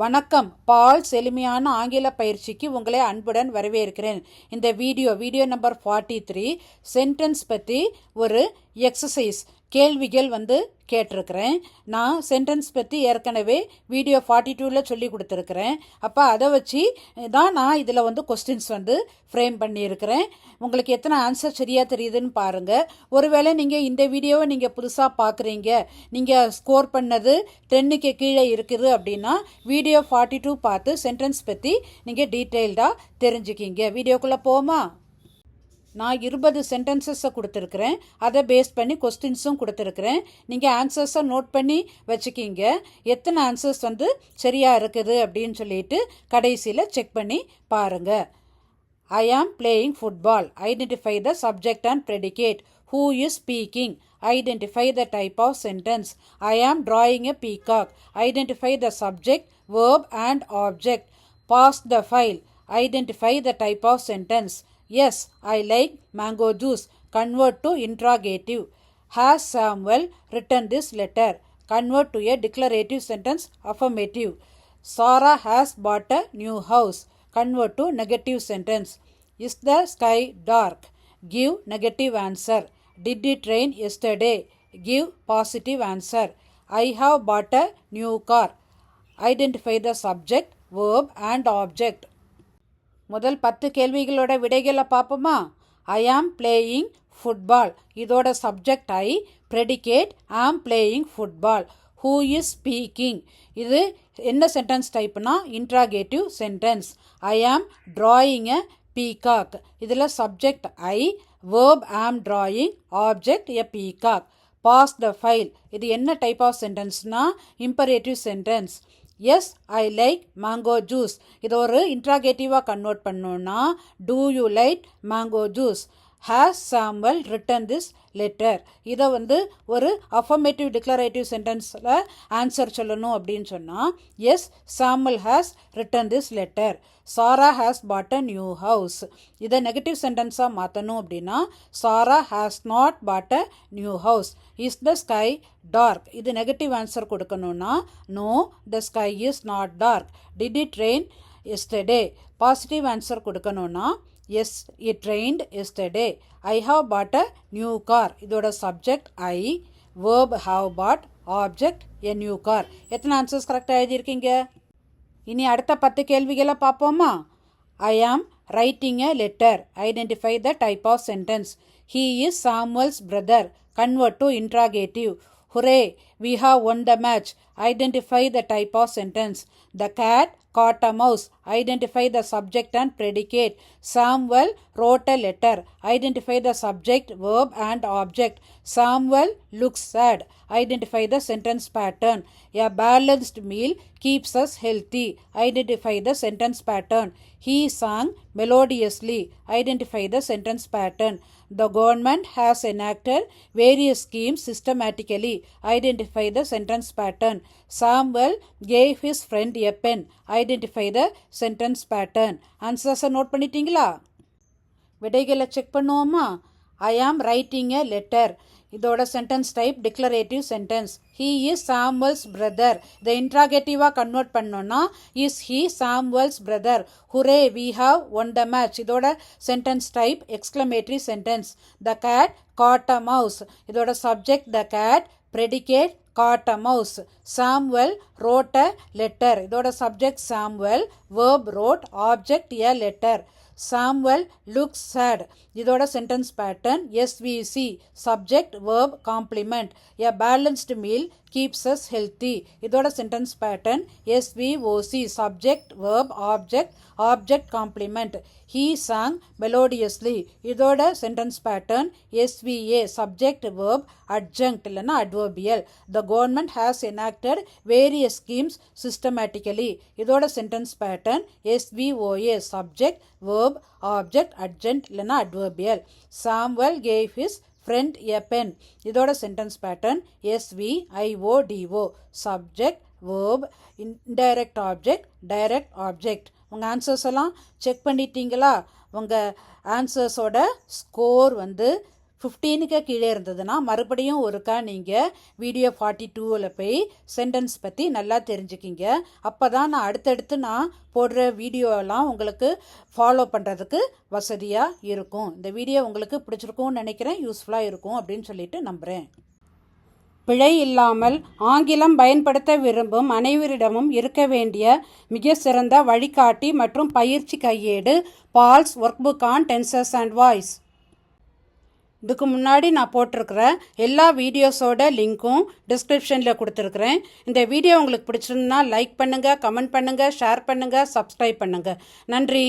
வணக்கம். பால்ஸ் எளிமையான ஆங்கில பயிற்சிக்கு உங்களை அன்புடன் வரவேற்கிறேன். இந்த வீடியோ நம்பர் 43 சென்டென்ஸ் பற்றி ஒரு எக்ஸசைஸ் கேள்விகள் கேட்டிருக்கிறேன். நான் சென்டென்ஸ் பற்றி ஏற்கனவே வீடியோ 42ல் சொல்லி கொடுத்துருக்குறேன். அப்போ அதை வச்சு தான் நான் இதில் கொஸ்டின்ஸ் ஃப்ரேம் பண்ணியிருக்கிறேன். உங்களுக்கு எத்தனை ஆன்சர் சரியாக தெரியுதுன்னு பாருங்கள். ஒருவேளை நீங்கள் இந்த வீடியோவை நீங்கள் புதுசாக பார்க்குறீங்க, நீங்கள் ஸ்கோர் பண்ணது 10க்கு கீழே இருக்குது அப்படின்னா வீடியோ 42 பார்த்து சென்டென்ஸ் பற்றி நீங்கள் டீட்டெயில்டாக தெரிஞ்சுக்கிங்க. வீடியோக்குள்ளே போமா? நான் 20 சென்டென்சஸை கொடுத்துருக்குறேன். அதை பேஸ் பண்ணி கொஸ்டின்ஸும் கொடுத்துருக்குறேன். நீங்கள் ஆன்சர்ஸை நோட் பண்ணி வச்சுக்கிங்க. எத்தனை ஆன்சர்ஸ் சரியாக இருக்குது அப்படின்னு சொல்லிட்டு கடைசியில் செக் பண்ணி பாருங்கள். I am playing football. Identify the subject and predicate. Who is speaking? Identify the type of sentence. I am drawing a peacock. Identify the subject, verb and object. Pass the file. Identify the type of sentence. Yes, I like mango juice. Convert to interrogative. Has Samuel written this letter? Convert to a declarative sentence, affirmative. Sarah has bought a new house. Convert to negative sentence. Is the sky dark? Give negative answer. Did it rain yesterday? Give positive answer. I have bought a new car. Identify the subject, verb and object. முதல் 10 கேள்விகளோட விடைகளை பார்ப்போமா? I am playing football. இதோட subject I, predicate am playing football. Who is speaking? இது என்ன sentence டைப்னா interrogative sentence. I am drawing a peacock. இதில் subject I, verb am drawing, object a peacock. Pass the file. இது என்ன type of சென்டென்ஸ்னா imperative sentence. Yes I like mango juice. இதை ஒரு இன்ட்ராகேட்டிவாக கன்வெர்ட் பண்ணோன்னா do you like mango juice. Has Samuel written this letter. இதை ஒரு affirmative declarative சென்டென்ஸில் ஆன்சர் சொல்லணும் அப்படின்னு சொன்னால் yes Samuel has written this letter. Sarah has bought a new house. இதை நெகட்டிவ் சென்டென்ஸாக மாற்றணும் அப்படின்னா Sarah has not bought a new house. Is the sky dark. இது நெகட்டிவ் ஆன்சர் கொடுக்கணும்னா no the sky is not dark. Did it rain yesterday. Positive answer கொடுக்கணும்னா yes it rained yesterday. I have bought a new car. இதோட subject I, verb have bought, object a new car. எத்தனை answers கரெக்டாக எழுதியிருக்கீங்க? இனி அடுத்த 10 கேள்விகளை பார்ப்போமா? I am writing a letter. Identify the type of sentence. He is Samuel's brother. Convert to interrogative. Hooray, we have won the match. Identify the type of sentence. The cat caught a mouse. Identify the subject and predicate. Samuel wrote a letter. Identify the subject, verb and object. Samuel looks sad. Identify the sentence pattern. A balanced meal keeps us healthy. Identify the sentence pattern. He sang melodiously. Identify the sentence pattern. The government has enacted various schemes systematically. Identify the sentence pattern. Samuel gave his friend a pen. Identify the sentence pattern. Answers note பண்ணிட்டீங்களா? விடைகளை check பண்ணுவோமா? I am writing a letter. இதோட sentence type declarative sentence. He is Samuel's brother. இதை இன்ட்ராகேட்டிவாக convert பண்ணோன்னா is he Samuel's brother. Hurray we have won the match. இதோட sentence type exclamatory sentence. The cat caught a mouse. இதோட subject the cat, predicate caught a mouse. Samuel wrote a letter. இதோட subject Samuel, verb wrote, object a letter. Samuel looks sad. இதோட sentence pattern SVC, subject, verb, complement. A balanced meal keeps us healthy. இதோட sentence pattern SVOC, subject, verb, object, complement. He sang melodiously. இதோட sentence pattern SVA, subject, verb, adjunct இல்லைன்னா adverbial. The government has enacted various schemes systematically. இதோட sentence pattern SVOA, subject, verb, object, adjunct இல்லைன்னா adverbial. Samuel gave his friend a pen. இதோட sentence pattern SVIODO, subject, verb, indirect object, direct object. உங்கள் answers எல்லாம் check பண்ணிட்டீங்களா? உங்கள் ஆன்சர்ஸோட score 15க்கு கீழே இருந்ததுன்னா மறுபடியும் ஒருக்கா நீங்கள் வீடியோ 42ல் போய் சென்டென்ஸ் பற்றி நல்லா தெரிஞ்சுக்கிங்க. அப்போ தான் நான் அடுத்தடுத்து நான் போடுற வீடியோலாம் உங்களுக்கு ஃபாலோ பண்ணுறதுக்கு வசதியாக இருக்கும். இந்த வீடியோ உங்களுக்கு பிடிச்சிருக்கும்னு நினைக்கிறேன், யூஸ்ஃபுல்லாக இருக்கும் அப்படின்னு சொல்லிட்டு நம்புகிறேன். பிழை இல்லாமல் ஆங்கிலம் பயன்படுத்த விரும்பும் அனைவரிடமும் இருக்க வேண்டிய மிக சிறந்த வழிகாட்டி மற்றும் பயிற்சி கையேடு Paul's work book on tenses and voice. இதுக்கு முன்னாடி நான் போட்டிருக்கிற எல்லா வீடியோஸோட லிங்க்கும் டிஸ்கிரிப்ஷனில் கொடுத்துருக்குறேன். இந்த வீடியோ உங்களுக்கு பிடிச்சிருந்தா லைக் பண்ணுங்கள், கமெண்ட் பண்ணுங்கள், ஷேர் பண்ணுங்கள், சப்ஸ்கிரைப் பண்ணுங்கள். நன்றி.